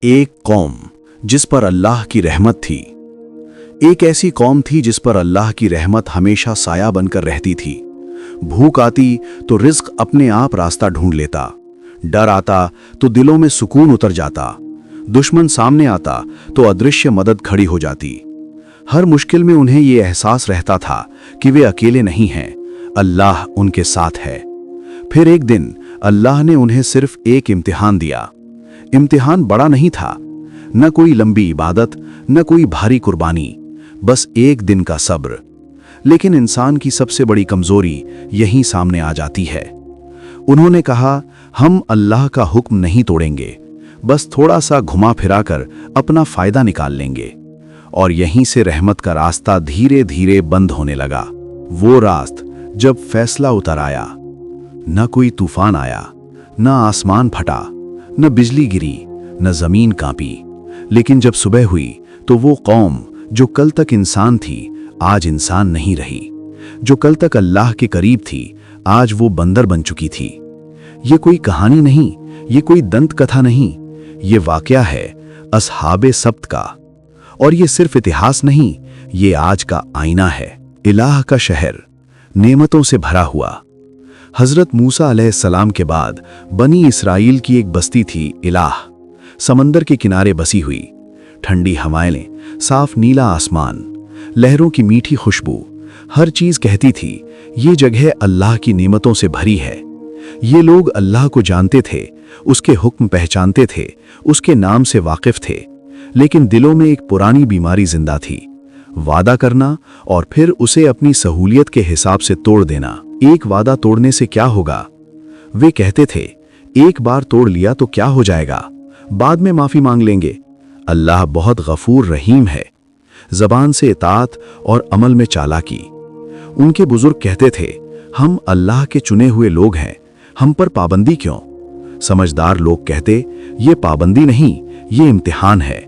एक कौम जिस पर अल्लाह की रहमत थी। एक ऐसी कौम थी जिस पर अल्लाह की रहमत हमेशा साया बनकर रहती थी। भूख आती तो रिज्क अपने आप रास्ता ढूंढ लेता, डर आता तो दिलों में सुकून उतर जाता, दुश्मन सामने आता तो अदृश्य मदद खड़ी हो जाती। हर मुश्किल में उन्हें ये एहसास रहता था कि वे अकेले नहीं हैं, अल्लाह उनके साथ है। फिर एक दिन अल्लाह ने उन्हें सिर्फ एक इम्तिहान दिया। इम्तिहान बड़ा नहीं था, न कोई लंबी इबादत, न कोई भारी कुर्बानी, बस एक दिन का सब्र। लेकिन इंसान की सबसे बड़ी कमजोरी यहीं सामने आ जाती है। उन्होंने कहा, हम अल्लाह का हुक्म नहीं तोड़ेंगे, बस थोड़ा सा घुमा फिरा कर अपना फायदा निकाल लेंगे। और यहीं से रहमत का रास्ता धीरे धीरे बंद होने लगा। वो रात जब फैसला उतर आया, न कोई तूफान आया, न आसमान फटा, न बिजली गिरी, न जमीन कांपी। लेकिन जब सुबह हुई तो वो कौम जो कल तक इंसान थी आज इंसान नहीं रही। जो कल तक अल्लाह के करीब थी आज वो बंदर बन चुकी थी। ये कोई कहानी नहीं, ये कोई दंत कथा नहीं, ये वाकया है असहाबे सब्त का। और ये सिर्फ इतिहास नहीं, ये आज का आईना है। इलाह का शहर नेमतों से भरा हुआ। हजरत मूसा अलैहिस्सलाम के बाद बनी इसराइल की एक बस्ती थी इलाह, समंदर के किनारे बसी हुई। ठंडी हवाएं, साफ नीला आसमान, लहरों की मीठी खुशबू, हर चीज कहती थी ये जगह अल्लाह की नेमतों से भरी है। ये लोग अल्लाह को जानते थे, उसके हुक्म पहचानते थे, उसके नाम से वाकिफ थे। लेकिन दिलों में एक पुरानी बीमारी जिंदा थी, वादा करना और फिर उसे अपनी सहूलियत के हिसाब से तोड़ देना। एक वादा तोड़ने से क्या होगा? वे कहते थे, एक बार तोड़ लिया तो क्या हो जाएगा, बाद में माफी मांग लेंगे। अल्लाह बहुत गफूर रहीम है। जबान से इताअत और अमल में चालाकी। उनके बुजुर्ग कहते थे, हम अल्लाह के चुने हुए लोग हैं, हम पर पाबंदी क्यों? समझदार लोग कहते, ये पाबंदी नहीं, ये इम्तिहान है।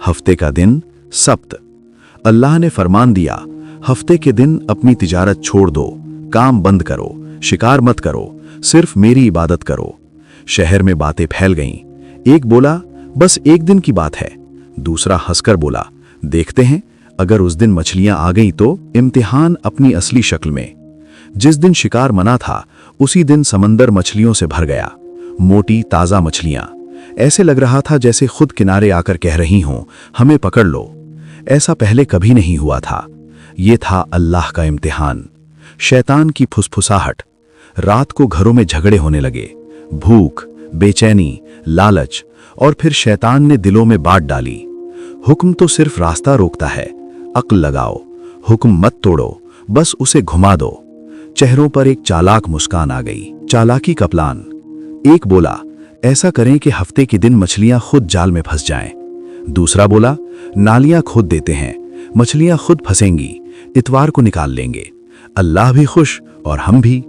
हफ्ते का दिन सब्त। अल्लाह ने फरमान दिया, हफ्ते के दिन अपनी तिजारत छोड़ दो, काम बंद करो, शिकार मत करो, सिर्फ मेरी इबादत करो। शहर में बातें फैल गईं। एक बोला, बस एक दिन की बात है। दूसरा हंसकर बोला, देखते हैं अगर उस दिन मछलियां आ गईं तो। इम्तिहान अपनी असली शक्ल में। जिस दिन शिकार मना था उसी दिन समंदर मछलियों से भर गया। मोटी ताजा मछलियां, ऐसे लग रहा था जैसे खुद किनारे आकर कह रही हों, हमें पकड़ लो। ऐसा पहले कभी नहीं हुआ था। ये था अल्लाह का इम्तिहान। शैतान की फुसफुसाहट। रात को घरों में झगड़े होने लगे। भूख, बेचैनी, लालच, और फिर शैतान ने दिलों में बात डाली, हुक्म तो सिर्फ रास्ता रोकता है, अक्ल लगाओ, हुक्म मत तोड़ो, बस उसे घुमा दो। चेहरों पर एक चालाक मुस्कान आ गई। चालाकी का प्लान। एक बोला, ऐसा करें कि हफ्ते के दिन मछलियां खुद जाल में फंस जाएं। दूसरा बोला, नालियां खोद देते हैं, मछलियां खुद फंसेंगी, इतवार को निकाल लेंगे, अल्लाह भी खुश और हम भी।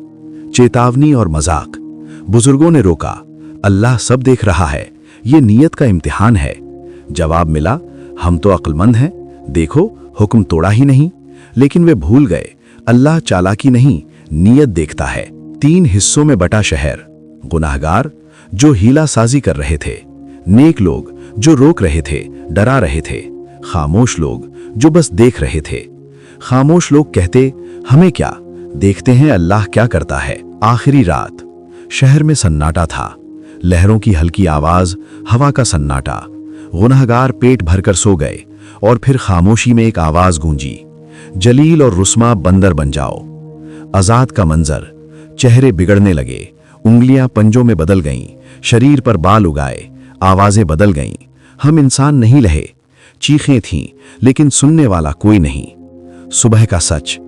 चेतावनी और मजाक। बुजुर्गों ने रोका, अल्लाह सब देख रहा है, ये नीयत का इम्तिहान है। जवाब मिला, हम तो अक्लमंद हैं, देखो हुक्म तोड़ा ही नहीं। लेकिन वे भूल गए, अल्लाह चालाकी नहीं, नीयत देखता है। 3 हिस्सों में बटा शहर। गुनाहगार जो हीला साजी कर रहे थे, नेक लोग जो रोक रहे थे, डरा रहे थे, खामोश लोग जो बस देख रहे थे। खामोश लोग कहते, हमें क्या, देखते हैं अल्लाह क्या करता है। आखिरी रात। शहर में सन्नाटा था, लहरों की हल्की आवाज, हवा का सन्नाटा। गुनाहगार पेट भरकर सो गए और फिर खामोशी में एक आवाज गूंजी, जलील और रुस्मा बंदर बन जाओ। आजाद का मंजर। चेहरे बिगड़ने लगे, उंगलियां पंजों में बदल गईं, शरीर पर बाल उगाए, आवाजें बदल गईं। हम इंसान नहीं रहे। चीखें थीं लेकिन सुनने वाला कोई नहीं। सुबह का सच।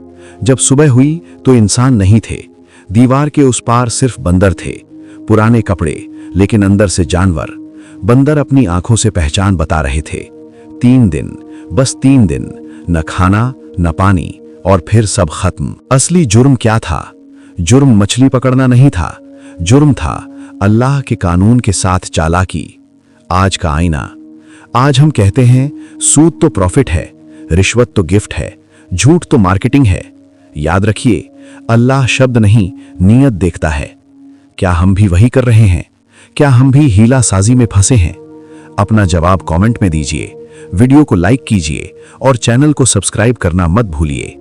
जब सुबह हुई तो इंसान नहीं थे, दीवार के उस पार सिर्फ बंदर थे। पुराने कपड़े लेकिन अंदर से जानवर। बंदर अपनी आंखों से पहचान बता रहे थे। 3 दिन, बस 3 दिन, न खाना न पानी, और फिर सब खत्म। असली जुर्म क्या था? जुर्म मछली पकड़ना नहीं था, जुर्म था अल्लाह के कानून के साथ चालाकी। आज का आईना। आज हम कहते हैं, सूद तो प्रॉफिट है, रिश्वत तो गिफ्ट है, झूठ तो मार्केटिंग है। याद रखिए, अल्लाह शब्द नहीं, नीयत देखता है। क्या हम भी वही कर रहे हैं? क्या हम भी हीला साजी में फंसे हैं? अपना जवाब कमेंट में दीजिए, वीडियो को लाइक कीजिए और चैनल को सब्सक्राइब करना मत भूलिए।